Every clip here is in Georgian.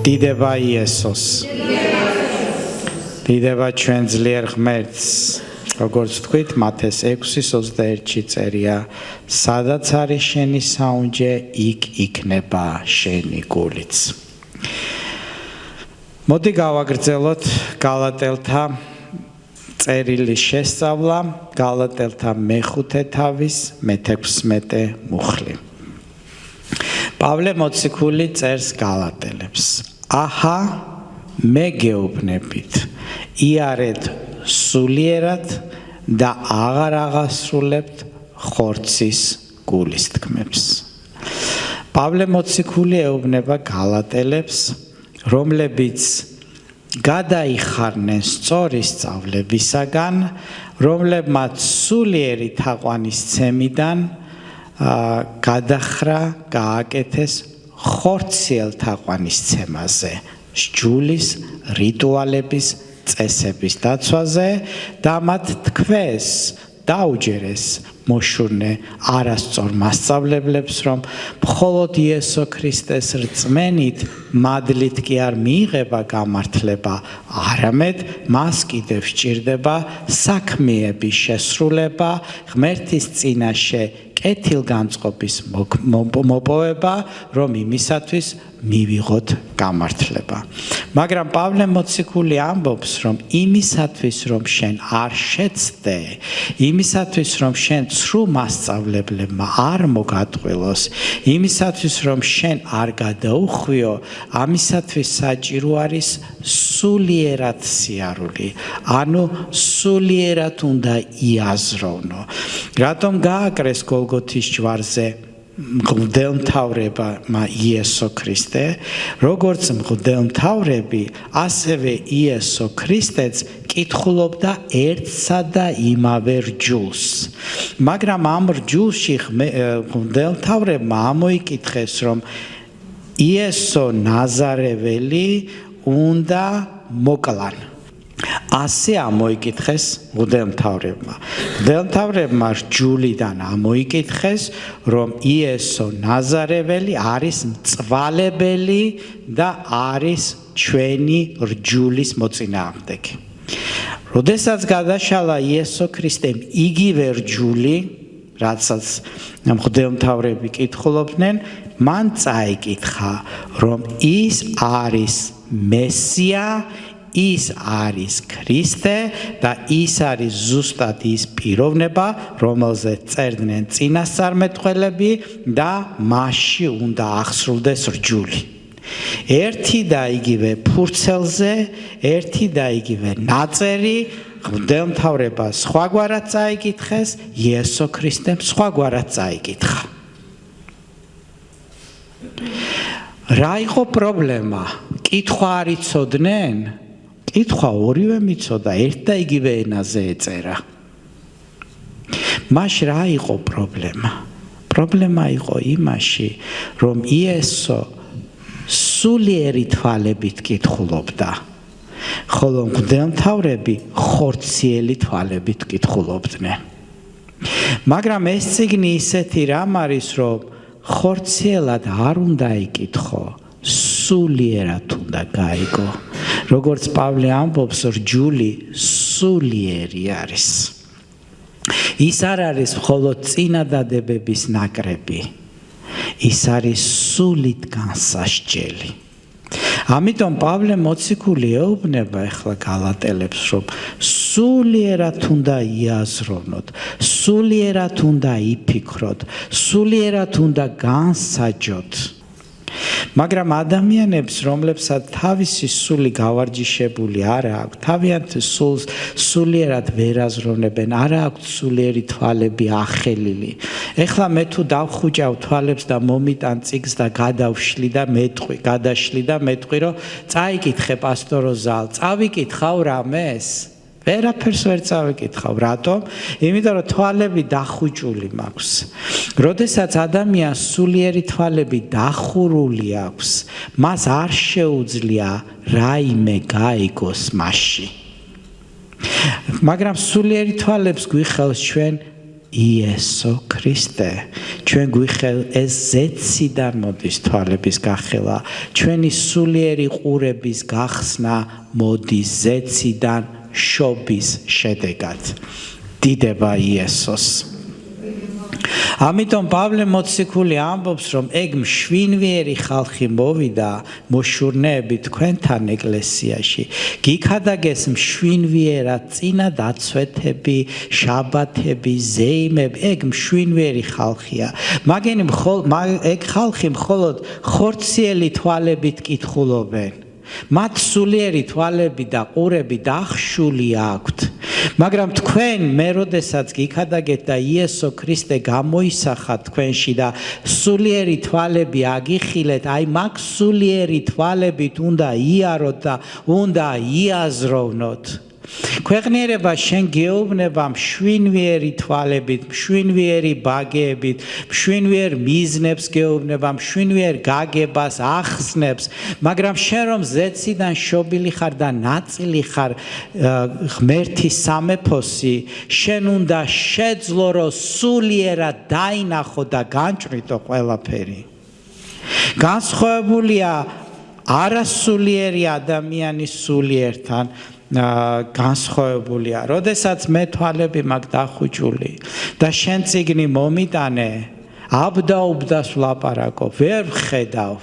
დიდება იესოს. დიდება ჩვენ ძლიერ ღმერთს. როგორც თქვით, მათეს 6:21-ში წერია, სადაც არის შენი საუნჯე, იქ იქნება შენი გულიც. მოდი გავაგრძელოთ გალატელთა წერილის შესწავლა, გალატელთა მეხუთე თავის მე-16 მუხლი. პავლე მოციქული წერს გალატელებს. აჰა, მე გეუბნებით, იარეთ სულიერად და აღარ აღასრულებთ ხორცის გულისთქმებს. პავლე მოციქული ეუბნება გალატელებს, რომლებიც გადაიხარნენ სწორი სწავლებისაგან, რომლებმაც სულიერი თაყვანისცემიდან გადახრა გააკეთეს ხორციელ თაყვანისცემაზე, სჯულის რიტუალების წესების დაცვაზე და მათ თქვეს, დაუჯერეს მოშურნე არასწორ მასწავლებლებს, რომ მხოლოდ იესო ქრისტეს რწმენით, მადლით კი არ მიიღება გამართლება, არამედ მას კიდევ სჭირდება საქმეების შესრულება, ღმერთის წინაშე კეთილგანწყობის მოპოვება, რომ იმისათვის მივიღოთ გამართლება. მაგრამ პავლე მოციქული ამბობს, რომ იმისათვის, რომ შენ არ შეცდე, იმისათვის, რომ შენ ცრუ მასწავლებლებმა არ მოგატყვილოს, იმისათვის, რომ შენ არ გადაუხვიო, ამისათვის საჭირო არის სულიერად სიარული, ანუ სულიერად უნდა იაზროვნო. რატომ გააკრეს გოლგოთის ჯვარზე მღვდელმთავრება იესო ქრისტე, როგორც მღვდელმთავრები, ასევე იესო ქრისტეც კითხულობდა ერთსა და იმავე რჯულს. მაგრამ ამ რჯულში მღვდელმთავრებმა ამოიკითხეს, რომ იესო ნაზარეველი უნდა მოკლან. ასე ამოიკითხეს მღვდელმთავრებმა. მღვდელმთავრებმა რჯულიდან ამოიკითხეს, რომ იესო ნაზარეველი არის მწვალებელი და არის ჩვენი რჯულის მოწინააღმდეგე. როდესაც გადაშალა იესო ქრისტემ იგივე რჯული, რაცაც მღვდელმთავრები კითხულობდნენ, მან წაიკითხა, რომ ის არის მესია, ის არის ქრისტე და ის არის ზუსტად ის პიროვნება, რომელზეც წერდნენ წინასწარმეტყველები და მასში უნდა აღსრულდეს რჯული. ერთი და იგივე ფურცელზე, ერთი და იგივე ნაწერი მღვდელმთავრება სხვაგვარად წაიკითხეს, იესო ქრისტემ სხვაგვარად წაიკითხა. რა იყო პრობლემა? კითხვა არ იცოდნენ? კითხვა ორივე მიცოდა, ერთ და იგივე ენაზე ეწერა. მაშ რა იყო პრობლემა? პრობლემა იყო იმაში, რომ იესო სულიერი თვალებით კითხულობდა, ხოლო მღვდელმთავრები ხორციელი თვალებით კითხულობდნენ. მაგრამ ეს წიგნი ისეთი რამ არის, რომ ხორციელად არ უნდა იკითხო, სულიერად უნდა გაიგო. როგორც პავლე ამბობს, რჯული სულიერი არის. ის არ არის მხოლოდ წინადადებების ნაკრები, ის არის სულით განსასჯელი. ამიტომ პავლე მოციქული ეუბნება ახლა გალატელებს, რომ სულიერად უნდა იაზროვნოთ, სულიერად უნდა იფიქროთ, სულიერად უნდა განსაჯოთ. მაგრამ ადამიანებს, რომლებსაც თავისი სული გავარჯიშებული არ აქვს, თავიანთ სულს სულიერად ვერ აზროვნებენ, არ აქვთ სულიერი თვალები ახელილი. ეხლა მე თუ დავხუჭავ თვალებს და მომიტან წიგს და გადავშლი და მეტყვი, რომ წაიკითხე პასტორო ზალ, წავიკითხავ რამეს? ვერაფერს ვერ წავიკითხავ. რატომ? იმიტომ რომ თვალები დახუჭული მაქვს. როდესაც ადამიანს სულიერი თვალები დახურული აქვს, მას არ შეუძლია რაიმე გაიგოს მასში. მაგრამ სულიერი თვალებს გვიხელს ჩვენ იესო ქრისტე ჩვენ გვიხელ ეს ზეციდან მოდის თვალების გახელა ჩვენი სულიერი ყურების გახსნა მოდის ზეციდან შობის შედეგად დიდება იესოს ამიტომ პავლე მოციქული ამბობს რომ ეგ მშვინვიერი ხალხი მოვიდა მოშურნეები თქვენთან ეკლესიაში გიქადაგეს მშვინვიერად წინა დაცვეთები შაბათები ზეიმები ეგ მშვინვიერი ხალხია ეგ ხალხი მხოლოდ ხორციელი თვალებით კითხულობენ მათ სულიერი თვალები და ყურები დახშული აქვთ მაგრამ თქვენ მე როდესაც გიქადაგეთ და იესო ქრისტე გამოისახა თქვენში და სულიერი თვალები აგიხილეთ აი მაგ სულიერი თვალებით უნდა იაროთ და უნდა იაზროვნოთ ქვეყნიერება შენ გეუბნება მშვინვიერი თვალებით, მშვინვიერი ბაგეებით, მშვინვიერ მიზნებს გეუბნება, მშვინვიერ გაგებას ახსნებს, მაგრამ შენ რომ ზეციდან შობილი ხარ და ნაწილი ხარ ღმერთის სამეფოსი, შენ უნდა შეძლო რომ სულიერად დაინახო და განჭრიტო ყველაფერი. განსხვავებულია არასულიერი ადამიანის სულიერთან განსხვავებულია. როდესაც მე თვალები მაგ დახუჭული და შენ წიგნი მომიტანე, აბდაუბდას ვლაპარაკობ, ვერ ვხედავ.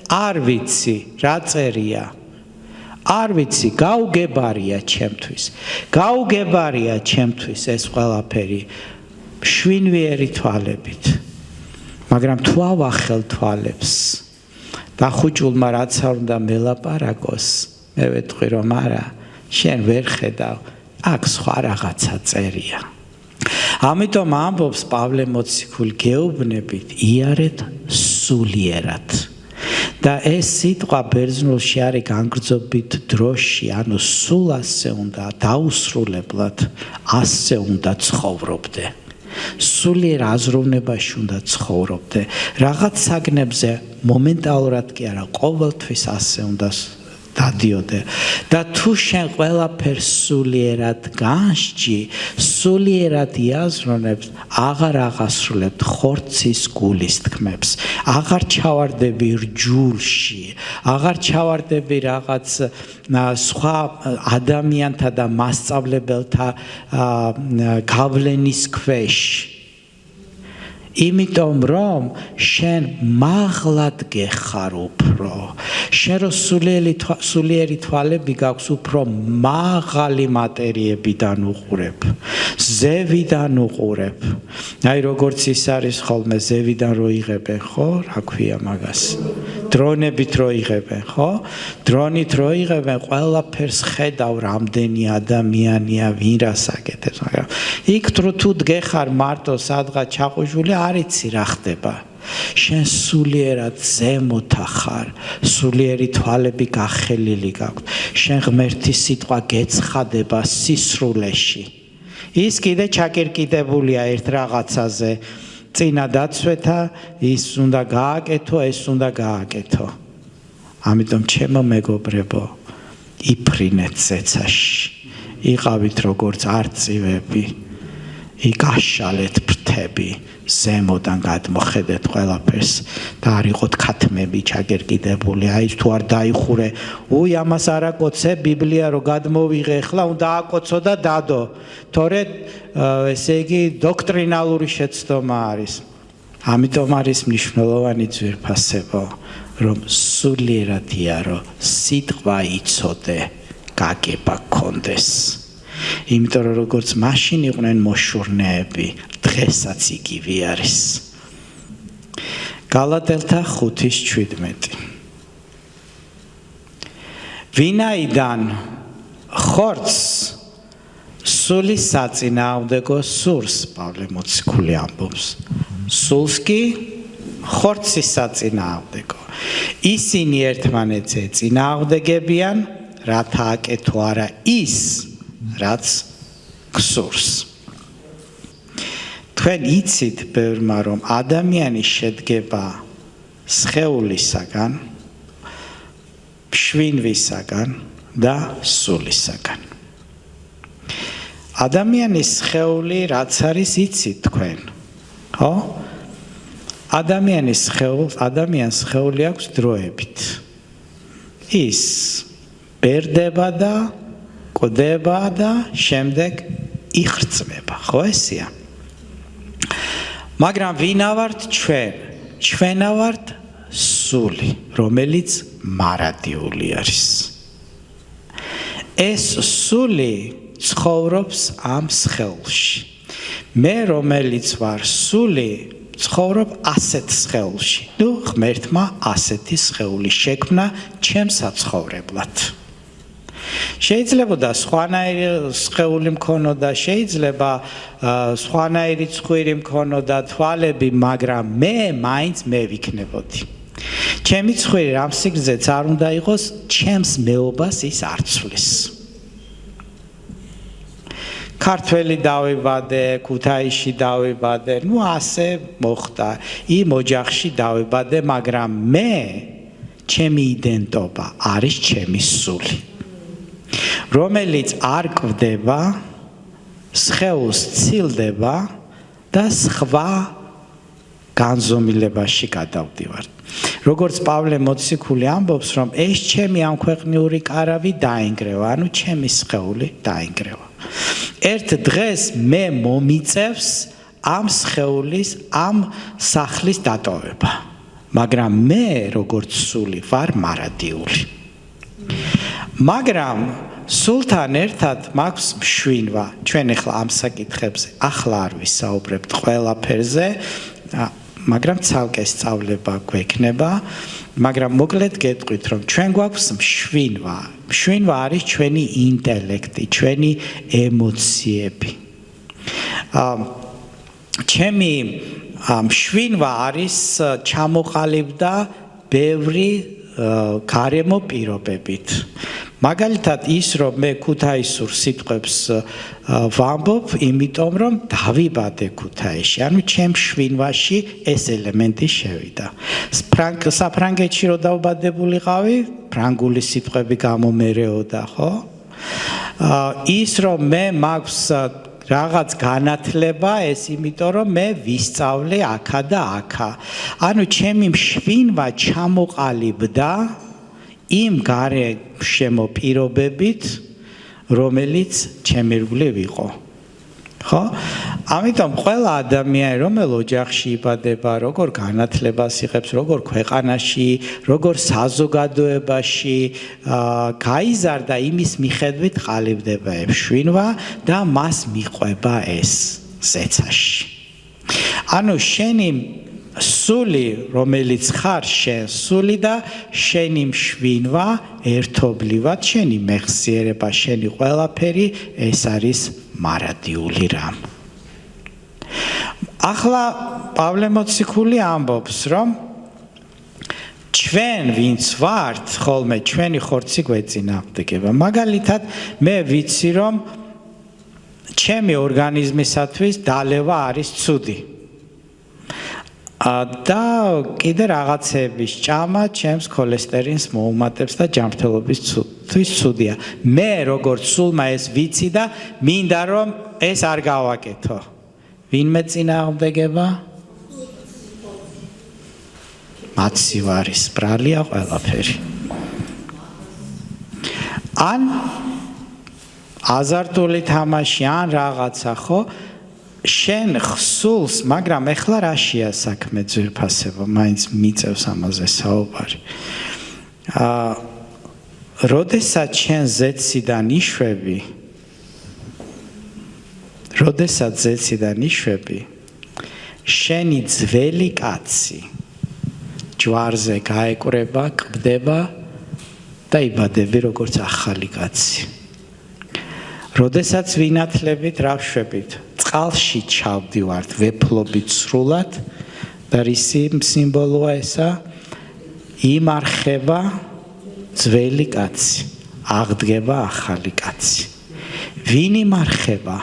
არ ვიცი რა წერია. არ ვიცი, გაუგებარია ჩემთვის. გაუგებარია ჩემთვის ეს ყველაფერი მშვინვიერი თვალებით. მაგრამ თუ ავახელ თვალებს დახუჭულმა რაც არ უნდა მელაპარაკოს, მე ვეთქვი რომ არა შენ ვერ ხედავ, აქ სხვა რაღაცა წერია. ამიტომ ამბობს პავლე მოციქული გეუბნებით, იარეთ სულიერად. და ეს სიტყვა ბერძნულში არის განგრძობით დროში, ანუ სულ ასე უნდა დაუსრულებლად, ასე უნდა ცხოვრობდე. სულიერ აზროვნებაში უნდა ცხოვრობდე. რაღაც საგნებზე მომენტალურად კი არა, ყოველთვის ასე უნდა დადიოდე და თუ შენ ყველაფერს სულიერად განსჯი, სულიერად იაზროვნებს, აღარ აღასრულებთ ხორცის გულის თქმებს, აღარ ჩავარდები რჯულში, აღარ ჩავარდები რაღაც სხვა ადამიანთა და მასწავლებელთა გავლენის ქვეშ. იმიტომ რომ შენ მაღლად გეხარ უფრო შენ რო სულიერი თვალები გაქვს უფრო მაღალი მატერიებიდან უყურებ ზევიდან უყურებ აი როგორც ის არის ხოლმე ზევიდან რო იღებენ ხო რა ქვია მაგას დრონებით რო იღებენ ხო დრონით რო იღებენ ყველაფერს ხედავ რამდენი ადამიანია ვინ რას აკეთებს მაგრამ იქ თუ დგეხარ მარტო სადღაც ჩაყუჟული არიცი რა ხდება შენ სულიერად ზემოთა ხარ სულიერი თვალები გახელილი გაქვს შენ ღმერთის სიტყვა გეცხადება სისრულეში ის კიდე ჩაკირკიტებულია ერთ რაღაცაზე წინა დაცვეთა ის უნდა გააკეთო ეს უნდა გააკეთო ამიტომ ჩემო მეგობრებო იფრინეთ ზეცაში იყავით როგორც არწივები იკაშალეთ ფრთები ზემოდან გადმოხედეთ ყველაფერს და არ იყოთ ქათმები ჩაგერკიდებული აი თუ არ დაიხურე უი ამას არ აკოცე ბიბლია რო გადმოვიღე ხლა უნდა აკოცო და დადო თორე ესე იგი დოქტრინალური შეცდომა არის ამიტომ არის მნიშვნელოვანი ძვირფასებო რომ სულიერად იარო სიტყვა იცოდე გაგება გქონდეს იმიტომ რომ როგორც მაშინ იყვნენ მოშურნეები დღესაც იგივე არის გალატელთა 5:17 ვინაიდან ხორცს სულის საწინააღმდეგო სურს პავლე მოციქული ამბობს სულს კი ხორცის საწინააღმდეგო ისინი ერთმანეთს ეწინააღმდეგებიან რათა აკეთო არა ის რაც გსურს თქვენ იცით ბევრმა რომ ადამიანი შედგება სხეულისაგან მშვინვისაგან და სულისაგან ადამიანის სხეული რაც არის იცით თქვენ ხო ადამიანის სხეული აქვს დროებით ის ბერდება და კვდება და შემდეგ იხრწმება ხო ესეა მაგრამ ვინა ვართ ჩვენა ვართ სული რომელიც მარადიული არის ეს სული ცხოვრობს ამ სხეულში მე რომელიც ვარ სული ცხოვრობ ასეთ სხეულში ნუ ღმერთმა ასეთი სხეული შექმნა ჩემს საცხოვრებლად შეიძლება სხვანაირი სხეული მქონოდა შეიძლება სხვანაირი ცხვირი მქონოდა თვალები მაგრამ მე მაინც მე ვიქნებოდი ჩემი ცხვირი რამ სიგრძეც არ უნდა იყოს ჩემს მეობას ის არ ცვლის ქართველი დავიბადე ქუთაისში დავიბადე ნუ ასე მოხდა იმ ოჯახში დავიბადე მაგრამ მე ჩემი იდენტობა არის ჩემი სული რომელიც არ კვდება სხეულს ცილდება და სხვა განზომილებაში გადავდივართ როგორც პავლე მოციქული ამბობს რომ ეს ჩემი ამ ქვეყნიური კარავი დაინგრევა ანუ ჩემი სხეული დაინგრევა ერთ დღეს მე მომიწევს ამ სხეულის ამ სახლის დატოვება მაგრამ მე როგორც სული ვარ მარადიული მაგრამ სულთან ერთად მაქვს მშვენვა ჩვენ ახლა ამ საკითხებზე ახლა არ ვისაუბრებთ ყველაფერზე მაგრამ ცალკე სწავლება გვექნება მაგრამ მოკლედ გეტყვით რომ ჩვენ გვაქვს მშვენვა არის ჩვენი ინტელექტი ჩვენი ემოციები ჩემი მშვენვა არის ჩამოყალიბდა ბევრი გარემო პირობებით მაგალითად ის რომ მე ქუთაისურ სიტყვებს ვამბობ იმიტომ რომ დავიბადე ქუთაისში ანუ ჩემ მშვენვაში ეს ელემენტი შევიდა საფრანგეთში რო დავბადებულიყავი ფრანგული სიტყვები გამომერეოდა ხო ის რომ მე მაქვს რაღაც განათლება ეს იმიტომ რომ მე ვისწავლე აქა და აქა ანუ ჩემი მშვენვა ჩამოყალიბდა იმ გარემო პირობებით რომელიც ჩემირგვლივ იყო ხო ამიტომ ყველა ადამიანი რომელ ოჯახში იბადება როგორ განათლებას იღებს როგორ ქვეყანაში როგორ საზოგადოებაში გაიზარდა იმის მიხედვით ყალიბდება მშვენვა და მას მიყვება ეს ზეცაში ანუ შენი სული რომელიც ხარ შენ სული და შენი მშვენვა ერთობლივად შენი მეხსიერება შენი ყველაფერი ეს არის მარადიული რამ ახლა პავლე მოციქული ამბობს რომ ჩვენ ვინც ვართ ხოლმე ჩვენი ხორცი გვეწინააღმდეგება მაგალითად მე ვიცი რომ ჩემი ორგანიზმისათვის დალევა არის ცუდი და კიდე რაღაცების ჭამა ჩემს ქოლესტერინს მოუმატებს და ჯანმრთელობისთვის ცუდია. მე როგორც სულმა ეს ვიცი და მინდა რომ ეს არ გავაკეთო. ვინმე წინააღმდეგება? მაცივარის ბრალია ყველაფერი. ან აზარტული თამაში ან რაღაცა ხო შენ ხსულს, მაგრამ ეხლა რაშია საქმე ძვირფასება, მაინც მიწევს ამაზე საუბარი. როდესაც შენ ზეციდან იშვები, შენი ძველი კაცი ჯვარზე გაეკვრება, კვდება და იბადები როგორც ახალი კაცი. როდესაც ვინათლებით, რა ვშვებით? წყალში ჩავდივართ, ვეფლობით სრულად და რისი სიმბოლოა ესა? იმარხება ძველი კაცი, აღდგება ახალი კაცი. ვინ იმარხება?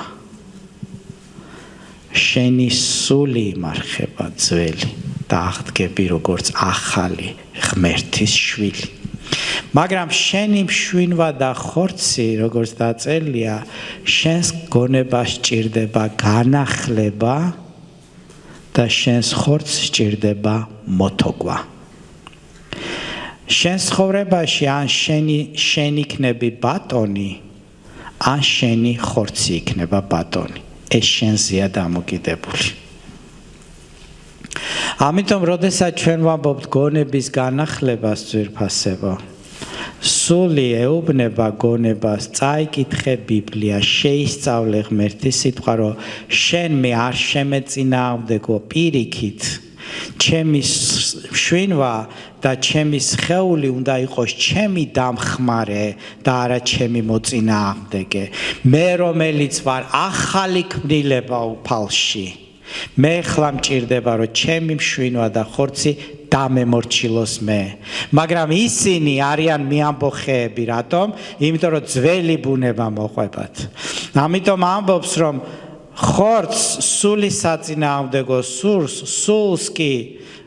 შენი სული იმარხება ძველი და აღდგები როგორც ახალი ღმერთის შვილი. მაგრამ შენი მშვენვა და ხორცი, როგორც დაწერილია, შენს გონებას სჭირდება განახლება და შენს ხორცს სჭირდება მოთოგვა. შენს ცხოვრებაში ან შენი იქნები ბატონი, ან შენი ხორცი იქნება ბატონი. ეს შენზეა დამოკიდებული. ამიტომ, როდესაც ჩვენ ვამბობთ გონების განახლებას ძვირფასებო, სული ეუბნება გონებას, წაიკითხე ბიბლია, შეისწავლე ღმერთის სიტყვა, რომ შენ მე არ შემეწინააღმდეგო პირიქით, ჩემი მშვენვა და ჩემი სხეული უნდა იყოს ჩემი დამხმარე და არა ჩემი მოწინააღმდეგე. მე რომელიც ვარ ახალი ქმნილება უფალში, მე ხლა მჭირდება რომ ჩემი მშვენვა და ხორცი დამემორჩილოს მე. მაგრამ ისინი არიან მეამბოხეები, რატომ? იმიტომ რომ ძველი ბუნება მოყვებათ. ამიტომ ამბობს რომ ხორცს სულის საწინააღმდეგო სულს კი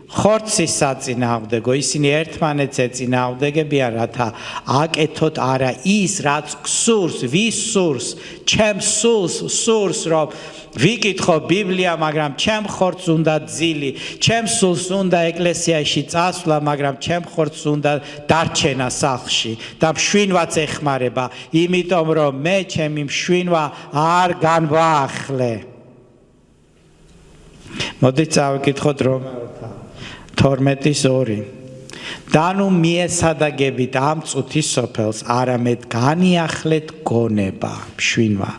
ხორცის საწინააღმდეგო, ისინი ერთმანეთს ეწინააღმდეგებიან, რათა აკეთოთ არა ის, რაც გსურს, ვის სურს, ჩემს სულს სურს, რომ ვიკითხო ბიბლია, მაგრამ ჩემ ხორცს უნდა ძილი, ჩემ სულს უნდა ეკლესიაში წასვლა, მაგრამ ჩემ ხორცს უნდა დარჩენა სახლში და მშვენვაც ეხმარება, იმიტომ რომ მე ჩემი მშვენვა არ განვაახლე. მოდით წავიკითხოთ რომაელთა 12:2. და ნუ მიესადაგებით ამ წუთის სოფელს, არამედ განიახლეთ გონება, მშვენვა,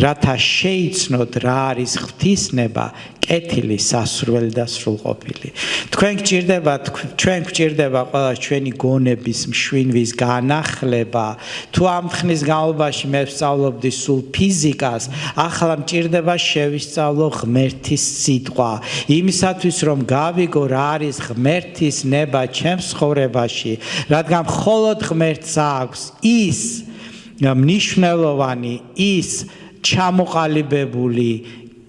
რათა შეიცნოთ რა არის ღვთისნება, კეთილი, სასურველი და სრულყოფილი. ჩვენ გვჭირდება ყველა ჩვენი გონების მშვენვის განახლება. თუ ამ ხნის განმავლობაში მე ვსწავლობდი სულ ფიზიკას, ახლა მჭირდება შევისწავლო ღმერთის სიტყვა. იმისათვის რომ გავიგო რა არის ღმერთის ნება ჩემს ცხოვრებაში, რადგან მხოლოდ ღმერთს აქვს ის მნიშვნელოვანი, ის ჩამოყალიბებული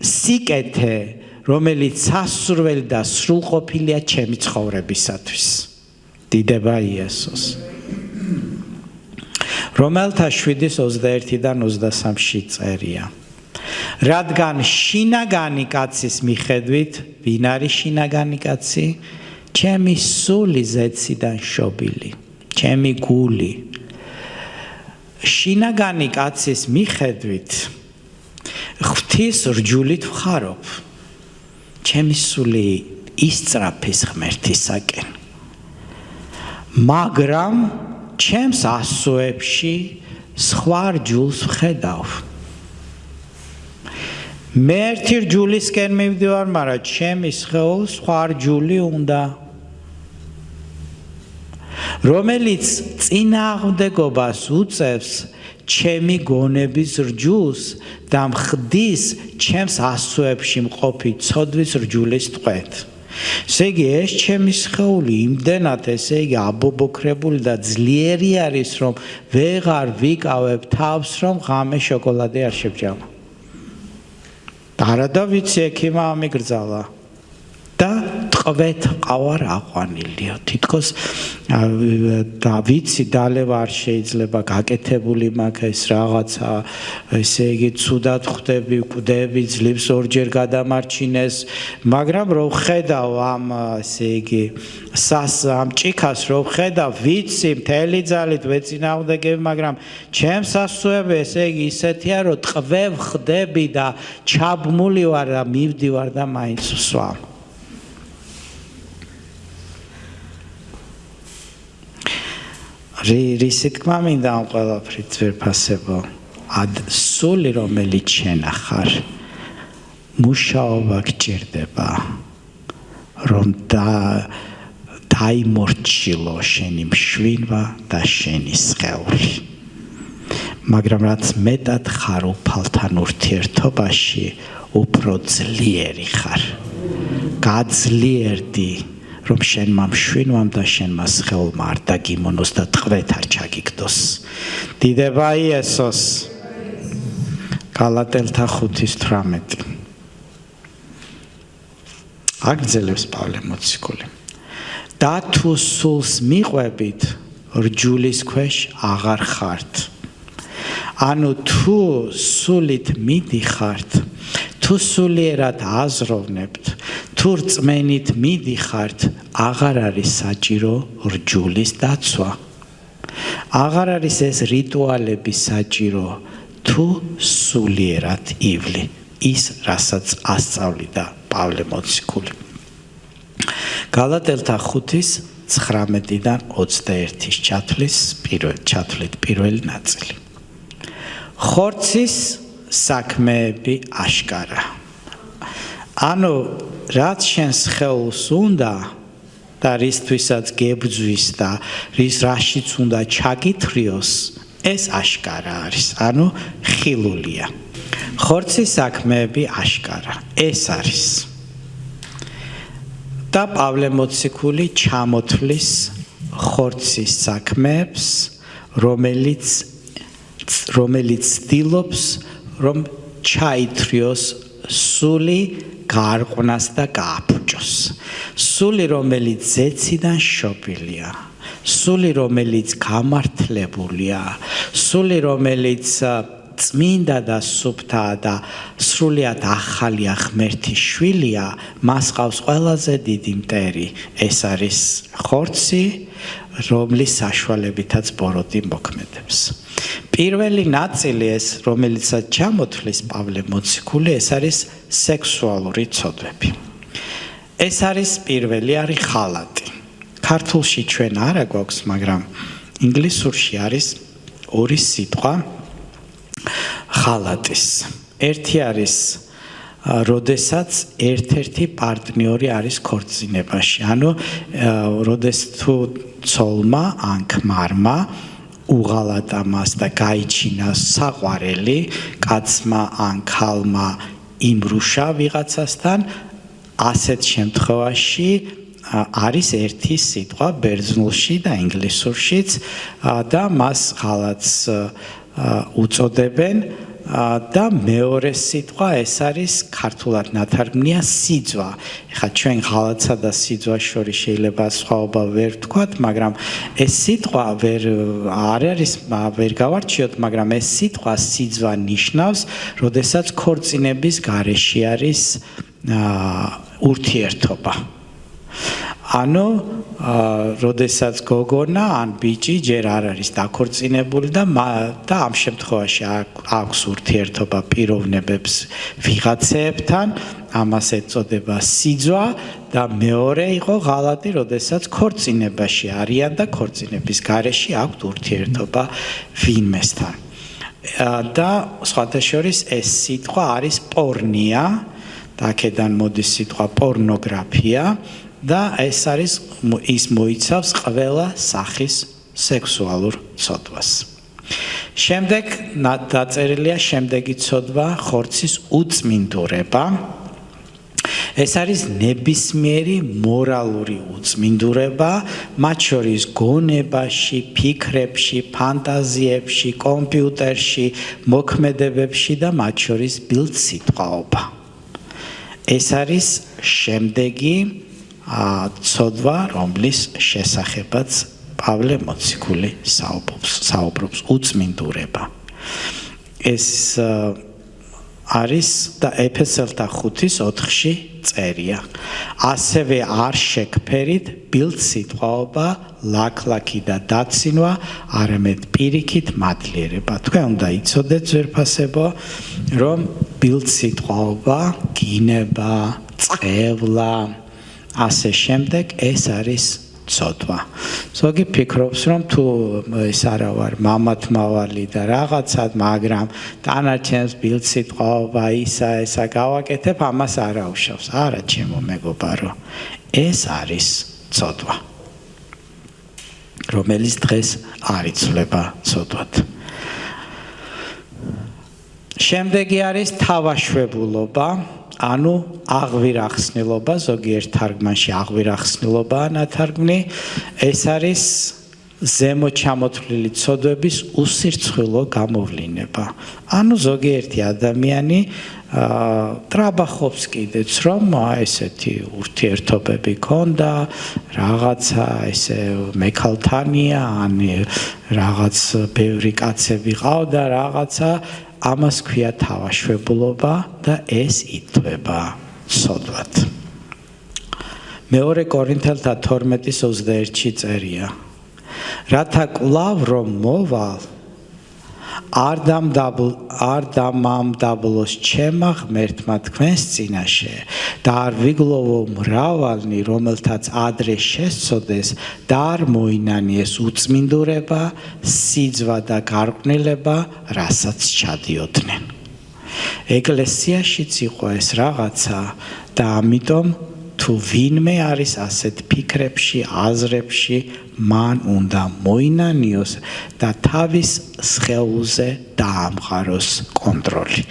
სიკეთე, რომელიც სასურველი და სრულყოფილია ჩემი ცხოვრებისათვის. დიდება იესოს. რომაელთა 7:21-დან 23-ში წერია. რადგან შინაგანი კაცის მიხედვით, ვინ არის შინაგანი კაცი? ჩემი სული ზეციდან შობილი, ჩემი გული. შინაგანი კაცის მიხედვით ღვთის რჯულით ვხარობ. ჩემი სული ისწრაფის ღმერთისაკენ. მაგრამ ჩემს ასოებში სხვა რჯულს ვხედავ. მე ერთი რჯულისკენ მივდივარ, მაგრამ ჩემი სხეულს სხვა რჯული უნდა, რომელიც წინააღმდეგობას უწევს ჩემი გონების რჯულს და მხდის ჩემს ასოებში მყოფი ცოდვის რჯულის ტყვეთ. ესე იგი, ეს ჩემი სხეული იმდენად, ესე იგი, აბობოქრებული და ძლიერი არის, რომ ვეღარ ვიკავებ თავს, რომ ღამე შოკოლადე არ შევჭამა. არადა ვიცი ექიმა ამიგრძალა და ტყვეთ ყავარ აყვანილიო. თითქოს და ვიცი დალევა არ შეიძლება, გაკეთებული მაქვს ეს რაღაცა, ესე იგი ცუდად ხვდები, კვდები, ძლივს ორჯერ გადამარჩინეს, მაგრამ რო ხედავ ამ, ესე იგი, ამ ჭიქას რო ხედავ, ვიცი მთელი ძალით ვეწინააღმდეგები, მაგრამ ჩემს ასოები, ესე იგი, ისეთია, რომ ტყვევ ხდები და ჩაბმული ვარ და მივდივარ და მაინც ვსვამ. რისი თქმა მინდა ამ ყველაფრით ძვირფასებო, სული რომელიც შენ ახარ, მუშაობა გჭირდება, რომ დაიმორჩილო შენი მშვენვა და შენი სხეული. მაგრამ რაც მეტად ხარ უფალთან ურთიერთობაში, უფრო ძლიერი ხარ. გაძლიერდი, რომ შენმა მშვენვამ და შენმა სხეულმა არ დაგიმონოს და ტყვეთ არ ჩაგიგდოს. დიდება იესოს. გალატელთა 5:18. აგრძელებს პავლე მოციქული. და თუ სულს მიყვებით, რჯულის ქვეშ აღარ ხართ. ანუ თუ სულით მიდიხართ, თუ სულიერად აზროვნებთ, თუ რწმენით მიდიხართ, აღარ არის საჭირო რჯულის დაცვა. აღარ არის ეს რიტუალები საჭირო, თუ სულიერად ივლი. ის, რასაც ასწავლიდა პავლე მოციქული. გალატელთა 5:19-დან 21-ის ჩათვლით პირველი ნაწილი. ხორცის საქმეები აშკარა. ანუ რაც შენს ხელს უნდა და რისთვისაც გებძვის და რაშიც უნდა ჩაგითრიოს, ეს აშკარა არის, ანუ ხილულია. ხორცის საქმეები აშკარა, ეს არის. და პავლე მოციქული ჩამოთვლის ხორცის საქმეებს, რომელიც ცდილობს, რომ ჩაითრიოს სული, გაარყვნას და გააფუჭოს. სული, რომელიც ზეციდან შობილია, სული, რომელიც გამართლებულია, სული, რომელიც წმინდა და სუფთაა და სრულიად ახალია ღმერთის შვილია, მას ყავს ყველაზე დიდი მტერი. ეს არის ხორცი, რომლის საშუალებითაც ბოროტი მოქმედებს. პირველი ნაწილი ეს, რომელიცაც ჩამოთვლის პავლე მოციქული, ეს არის სექსუალური ცოდვები. ეს არის პირველი, არის ხალატი. ქართულში ჩვენ არა გვაქვს, მაგრამ ინგლისურში არის ორი სიტყვა ხალატის. ერთი არის, როდესაც ერთ-ერთი პარტნიორი არის ქორწინებაში. ანუ როდესაც თუ ცოლმა ან ქმარმა უღალატა მას და გაიჩინა საყვარელი, კაცმა ან ქალმა იმრუშა ვიღაცასთან, ასეთ შემთხვევაში არის ერთი სიტყვა ბერძნულში და ინგლისურშიც და მას ხალატს უწოდებენ და მეორე სიტყვა ეს არის ქართულად ნათარგმნია სიძვა. ეხლა ჩვენ ხალატსა და სიძვას შორის შეიძლება სხვაობა ვერ ვთქვათ, მაგრამ ეს სიტყვა ვერ გავარჩიოთ, მაგრამ ეს სიტყვა სიძვა ნიშნავს, როდესაც ქორწინების გარეშე არის ურთიერთობა. ანუ როდესაც გოგონა ან ბიჭი ჯერ არ არის დაქორწინებული და ამ შემთხვევაში აქვს ურთიერთობა პიროვნებებს ვიღაცეებთან, ამას ეწოდება სიძვა და მეორე იყო ღალატი, როდესაც ქორწინებაში არიან და ქორწინების გარეშე აქვთ ურთიერთობა ვინმესთან. და სხვათა შორის ეს სიტყვა არის პორნია, და აქედან მოდის სიტყვა პორნოგრაფია. და ეს არის ის მოიცავს ყველა სახის სექსუალურ ცოდვას. შემდეგ დაწერილია შემდეგი ცოდვა, ხორცის უწმინდურება. ეს არის ნებისმიერი მორალური უწმინდურება, მათ შორის გონებაში, ფიქრებში, ფანტაზიებში, კომპიუტერში, მოქმედებებში და მათ შორის ბილდსიტყვაობა. ეს არის შემდეგი ცოდვა, რომლის შესახებაც პავლე მოციქული საუბრობს, უწმინდურება. ეს არის და ეფესელთა 5:4-ში წერია. ასევე არ შეგფერით ბილდსიტყვაობა, ლაქლაქი და დაცინვა, არამედ პირიქით მადლიერება. თქვენ უნდა იცოდეთ ძვირფასებო, რომ ბილდსიტყვაობა, გინება, წყევლა ასე შემდეგ ეს არის ცოდვა. ზოგი ფიქრობს, რომ თუ ეს არა ვარ მამათმავალი და რაღაცად, მაგრამ დანარჩენს ბილდსიტყვაობა ისა გავაკეთებ, ამას არ აუშავს. არა, ჩემო მეგობარო, ეს არის ცოდვა, რომელიც დღეს არ იცვლება ცოდვად. შემდეგი არის თავაშვებულობა. ანუ აღვირახსნილობა, ზოგიერთ თარგმანში აღვირახსნილობაა ნათარგმნი. ეს არის ზემოთ ჩამოთვლილი ცოდვების უსირცხვილო გამოვლინება. ანუ ზოგიერთი ადამიანი ტრაბახობს კიდეც რომ ესეთი ურთიერთობები ქონდა რაღაცა ესე მეკალთანია ან რაღაც ბევრი კაცები ყავდა რაღაცა ამას ქვია თავაშვებულობა და ეს ითვლება ცოდვად მეორე კორინთელთა 12:21-ში წერია რათა კვლავ რომ მოვალ არ დამამდაბლოს ჩემმა ღმერთმა თქვენს წინაშე და არ ვიგლოვო მრავალნი რომელთაც ადრე შესწოდეს და არ მოინანიეს უწმინდურება სიძვა და გარყვნილება რასაც ჩადიოდნენ ეკლესიაშიც იყო ეს რაღაცა და ამიტომ თუ ვინმე არის ასეთ ფიქრებში, აზრებში, მან უნდა მოინანიოს და თავის სხეულზე დაამყაროს კონტროლი.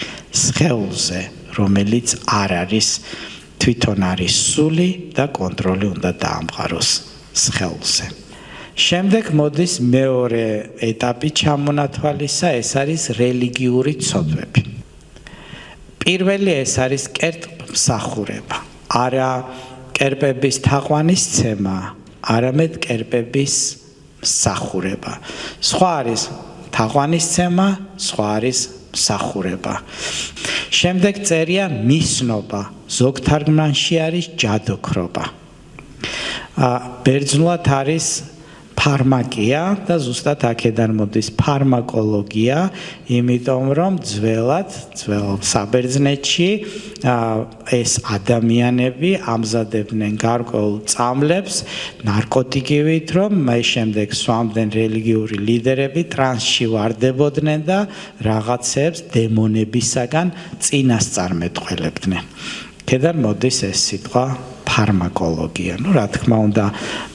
სხეულზე, რომელიც არ არის, თვითონ არის სული და კონტროლი უნდა დაამყაროს სხეულზე. შემდეგ მოდის მეორე ეტაპი ჩამონათვალისა, ეს არის რელიგიური ცოდვები. პირველი ეს არის კერპმსახურება. არა კერპების თაყვანისცემა, არამედ კერპების მსახურება. სხვა არის თაყვანისცემა, სხვა არის მსახურება. შემდეგ წერია მისნობა, ზოგ თარგმანში არის ჯადოქრობა. ბერძნულად არის ფარმაკია და ზუსტად აქედან მოდის ფარმაკოლოგია, იმიტომ რომ ძველ საბერძნეთში ეს ადამიანები ამზადებდნენ გარკვეულ წამლებს ნარკოტიკივით, რომ მე შემდეგ სვამდნენ რელიგიური ლიდერები, ტრანსში ვარდებოდნენ და რაღაცებს დემონებისაგან წინასწარმეტყველებდნენ. აქედან მოდის ეს სიტყვა ფარმაკოლოგია. რა თქმა უნდა,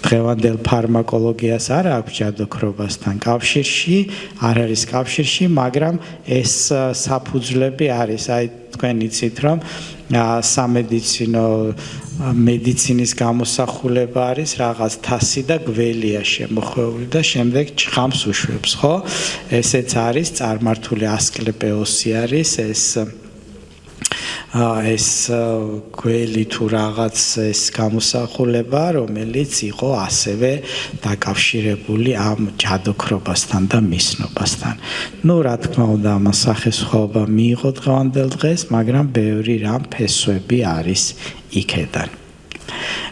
დღევანდელ ფარმაკოლოგიას არ აქვს ჯადოქრობასთან კავშირში, არ არის კავშირში, მაგრამ ეს საფუძვლები არის. აი თქვენ იცით, რომ სამედიცინო მედიცინის გამოსახულება არის რაღაც თასი და გველია შემოხვეული და შემდეგ ჭხამს უშვებს, ხო? ესეც არის წარმართული ასკლეპეოსი არის ეს გველი თუ რაღაც ეს გამოსახულება, რომელიც იყო ასევე დაკავშირებული ამ ჯადოქრობასთან და მისნობასთან. რა თქმა უნდა, ამას სახესხვაობა მიიღო დღევანდელ დღეს, მაგრამ ბევრი რამ ფესვები არის იქედან.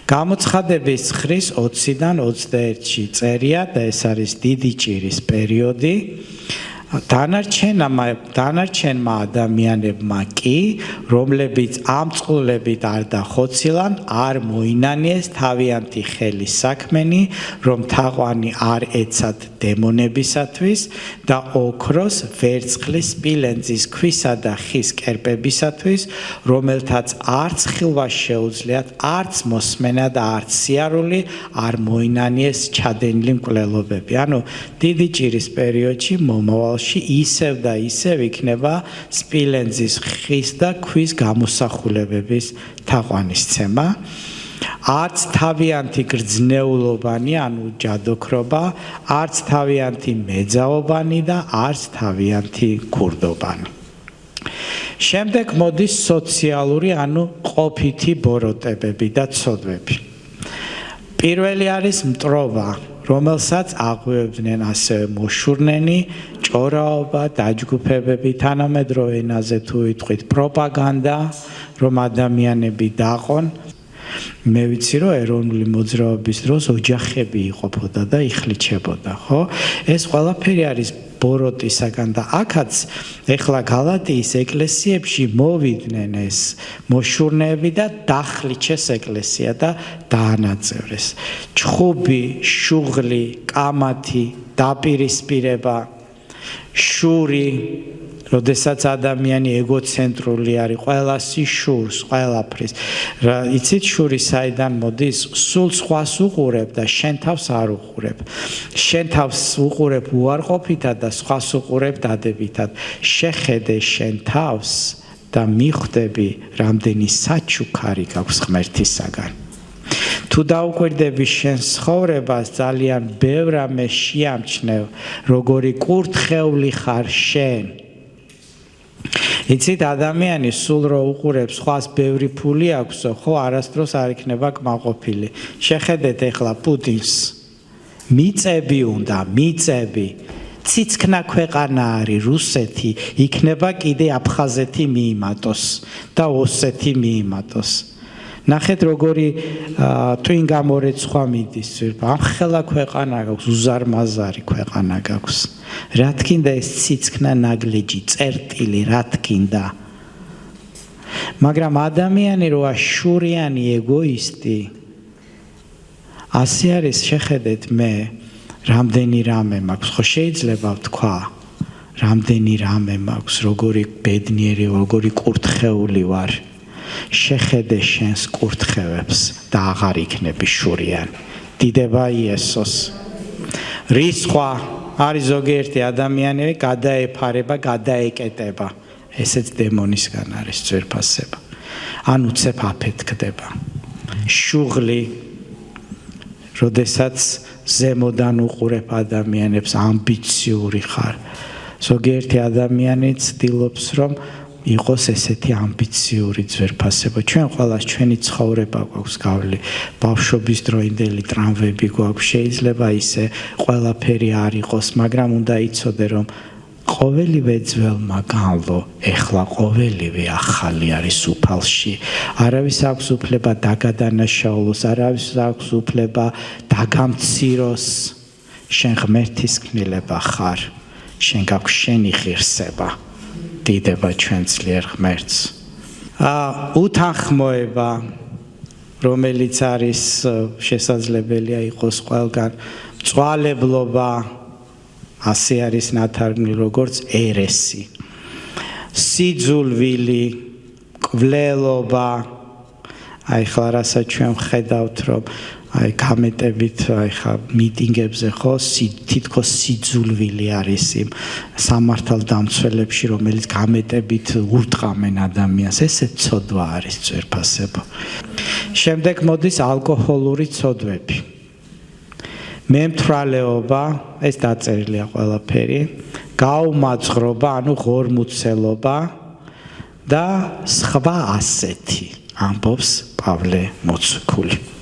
გამოცხადების ცხრის 20-დან 21-ში წერია და ეს არის დიდი ჭირის პერიოდი. დანარჩენმა ადამიანებმა კი, რომლებიც ამ წყლებით არ დახოცილან, არ მოინანიეს თავიანთი ხელის საქმენი, რომ თაყვანი არ ეცათ დემონებისათვის და ოქროს, ვერცხლის, სპილენძის, ქვისა და ხის კერპებისათვის, რომელთაც არც ხილვა შეუძლიათ, არც მოსმენა და არც სიარული არ მოინანიეს ჩადენილი მკვლელობები. ანუ დიდი ჭირის პერიოდში მომავალში ისევ და ისევ იქნება სპილენძის, ხის და ქვის გამოსახულებების თაყვანისცემა. არც თავიანთი გრძნეულობანი, ანუ ჯადოქრობა, არც თავიანთი მეძაობანი და არც თავიანთი ქურდობანი. შემდეგ მოდის სოციალური, ანუ ყოფითი ბოროტებები და ცოდვები. პირველი არის მტრობა, რომელსაც აღვევდნენ ასევე მოშურნენი, ჭორაობა, დაჯგუფებები, თანამედროვე ენაზე თუ ვიტყვით პროპაგანდა, რომ ადამიანები დაყონ. მე ვიცი, რომ ეროვნული მოძრაობის დროს ოჯახები იყოფოდა და იხლიჩებოდა, ხო? ეს ყველაფერი არის ბოროტისაგან და აქაც ეხლა გალატიის ეკლესიებში მოვიდნენ ეს მოშურნეები და დახლიჩეს ეკლესია და დაანაწევრეს. ჩხუბი, შუღლი, კამათი, დაპირისპირება, შური, როდესაც ადამიანი ეგოცენტრული არის, ყველას იშურს, ყველაფრის. იცით შური საიდან მოდის? სულ სხვას უყურებ და შენ თავს არ უყურებ. შენ თავს უყურებ უარყოფითად და სხვას უყურებ დადებითად. შეხედე შენ თავს და მიხვდები, რამდენი საჩუქარი გაქვს ღმერთისაგან. თუ დაუკვირდები შენ ცხოვრებას, ძალიან ბევრ რამეს შეამჩნევ, როგორი კურთხეული ხარ შენ. იცით ადამიანი სულ რო უყურებს სხვას ბევრი ფული აქვსო ხო არასდროს არ იქნება კმაყოფილი შეხედეთ ეხლა პუტინს მიწები უნდა მიწები ციცქნა ქვეყანა არის რუსეთი იქნება კიდე აფხაზეთი მიიმატოს და ოსეთი მიიმატოს ნახეთ როგორი twin გამორეცხვა მიდის ამხელა ქვეყანა გაქვს უზარმაზარი ქვეყანა გაქვს რა თქინდა ეს ციცქნა ნაგლეჯი წერტილი რა თქინდა მაგრამ ადამიანი როა შურიანი ეგოისტი ასე არის შეხედეთ მე რამდენი რამე მაქვს ხო შეიძლება ვთქვა რამდენი რამე მაქვს როგორი ბედნიერი როგორი კურთხეული ვარ შეხედე შენს კურთხევებს და აღარ იქნები შურიანი დიდება იესოს რისხვა არის ზოგიერთი ადამიანები გადაეფარება გადაეკეტება ესეც დემონისგან არის ძვირფასება ან უცებ აფეთქდება შუღლი როდესაც ზემოდან უყურებ ადამიანებს ამბიციური ხარ ზოგიერთი ადამიანი ცდილობს რომ იყოს ესეთი ამბიციური ძვირფასება ჩვენ ყველას ჩვენი ცხოვრება გვაქვს გავლილი ბავშვობის დროინდელი ტრამვები გვაქვს შეიძლება ისე ყველაფერი არ იყოს მაგრამ უნდა იცოდე რომ ყოველივე ძველმა განლო ეხლა ყოველივე ახალი არის უფალში არავის აქვს უფლება დაგადანაშაულოს არავის აქვს უფლება დაგამციროს შენ ღმერთის ქმნილება ხარ შენ გაქვს შენი ღირსება დიდება ჩვენ ძლიერ ღმერთს უთანხმოება რომელიც არის შესაძლებელია იყოს ყველგან მწვალებლობა ასე არის ნათარგმნი როგორც ერესი სიძულვილი კვლელობა აი ხლა რასაც ჩვენ ხედავთ რომ აი გამეტებით აი ხა მიტინგებზე ხო თითქოს სიძულვილი არის იმ სამართალდამცველებში რომელიც გამეტებით ურტყამენ ადამიანს ესე ცოდვა არის ძვირფასება შემდეგ მოდის ალკოჰოლური ცოდვები მემთვრალეობა ეს დაწერილია ყველაფერი გაუმაძღრობა ანუ ღორმუცელობა და სხვა ასეთი ამბობს პავლე მოციქული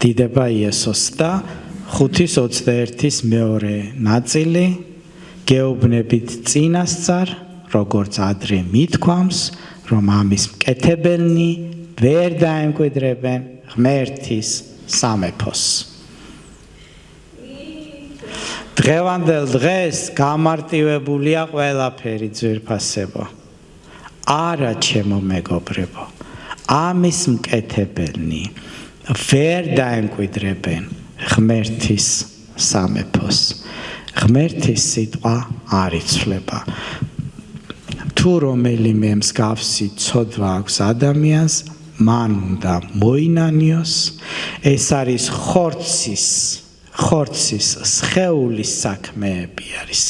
დიდება იესოს და 5:21 მეორე ნაწილი გეუბნებით წინასწარ როგორც ადრე მithქვამს რომ ამის მკეთებელნი ვერ დაემკვიდრებენ ღმერთის სამეფოს დღევანდელ დღეს გამარტივებულია ყველაფერი ძვირფასება არა ჩემო მეგობრებო ამის მკეთებელნი ვერ დაემკვიდრებენ ღმერთის სამეფოს ღმერთის სიტყვა არ იცვლება თუ რომელიმე მსგავსი ცოდვა აქვს ადამიანს მან უნდა მოინანიოს ეს არის ხორცის სხეულის საქმეები არის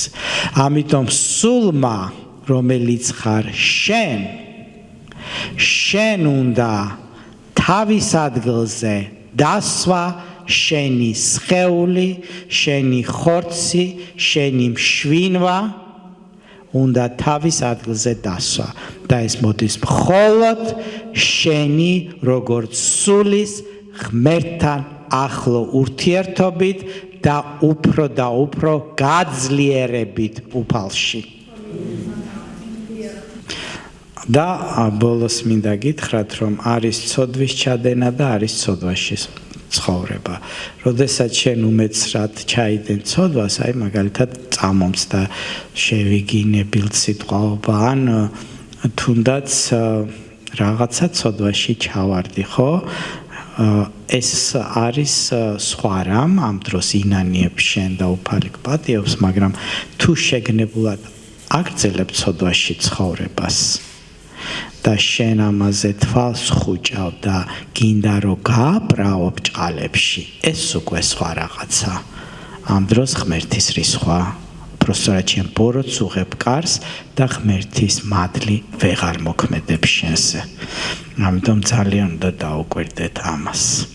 ამიტომ სულმა რომელიც ხარ შენ უნდა თავის ადგილზე დასვა შენი სხეული შენი ხორცი შენი მშვინვა უნდა თავის ადგილზე დასვა და ეს მოდის მხოლოდ შენი როგორც სულის ღმერთთან ახლო ურთიერთობით და უფრო გაძლიერებით უფალში და ბოლოს მინდა გითხრათ რომ არის ცოდვის ჩადენა და არის ცოდვაში ცხოვრება. როდესაც შენ უმეცრად ჩაიდენ ცოდვას, აი მაგალითად წამომცდა შევიგინებილ სიტყვაობა ან თუნდაც რაღაცა ცოდვაში ჩავარდი, ხო? ეს არის სხვა რამ, ამ დროს ინანიებ შენ და უფალი გპატიობს, მაგრამ თუ შეგნებულად აგრძელებ ცოდვაში ცხოვრებას და შენ ამაზე თვალს ხუჭავ და გინდა რომ გააბრაო ბჭყალებში, ეს უკვე სხვა რაღაცა. ამ დროს ღმერთის რისხვა, პროსტორად შენ ბოროტს უღებ კარს და ღმერთის მადლი ვეღარ მოქმედებს შენზე. ამიტომ ძალიან უნდა დაუკვირდეთ ამას.